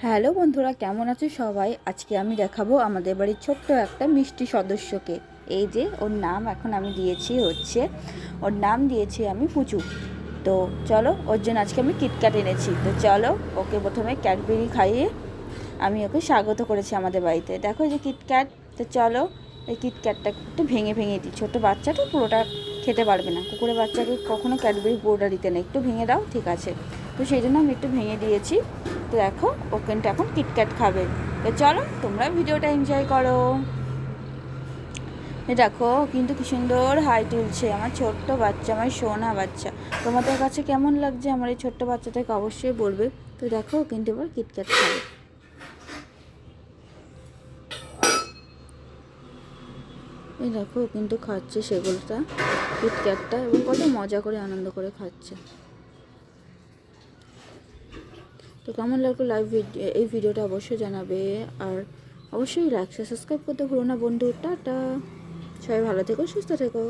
Hello বন্ধুরা, কেমন আছো সবাই? আজকে আমি দেখাবো আমাদের বাড়ির ছোট্ট একটা মিষ্টি সদস্যকে। এই যে ওর নাম এখন আমি দিয়েছি ওর নাম দিয়েছি আমি পুচু। তো চলো, ওর জন্য আজকে আমি কিটক্যাট এনেছি। তো চলো, ওকে প্রথমে ক্যাডবেরি খাইয়ে আমি ওকে স্বাগত করেছি আমাদের বাড়িতে। দেখো এই যে কিটক্যাট। তো চলো, এই কিটক্যাটটা একটু ভেঙে ভেঙে দিই। ছোটো বাচ্চাটা পুরোটা খেতে পারবে না, কুকুরের বাচ্চাকে কখনো ক্যাডবেরি পুরোটা দিতে নেই। একটু ভেঙে দাও, ঠিক আছে? তো সেই জন্য আমি একটু ভেঙে দিয়েছি। তো দেখো, ও কিন্তু এখন কিটক্যাট খাবে। তো চলো, তোমরা ভিডিওটা এনজয় করো। দেখো কিন্তু কি সুন্দর হাই তুলছে আমার ছোট্ট বাচ্চা, আমার সোনা বাচ্চা। তোমাদের কাছে কেমন লাগছে আমার এই ছোট্ট বাচ্চাটাকে অবশ্যই বলবে। তো দেখো, কিন্তু এবার কিটক্যাট খাবে। এই দেখো, কিন্তু খাচ্ছে সেগুলোটা, কিটক্যাটটা, এবং কত মজা করে আনন্দ করে খাচ্ছে। তো কেমন লাগলো এই ভিডিওটা অবশ্যই জানাবে। আর অবশ্যই লাইক সাবস্ক্রাইব করতে ভুলো না বন্ধু। টাটা, সবাই ভালো থেকো, সুস্থ থেকো।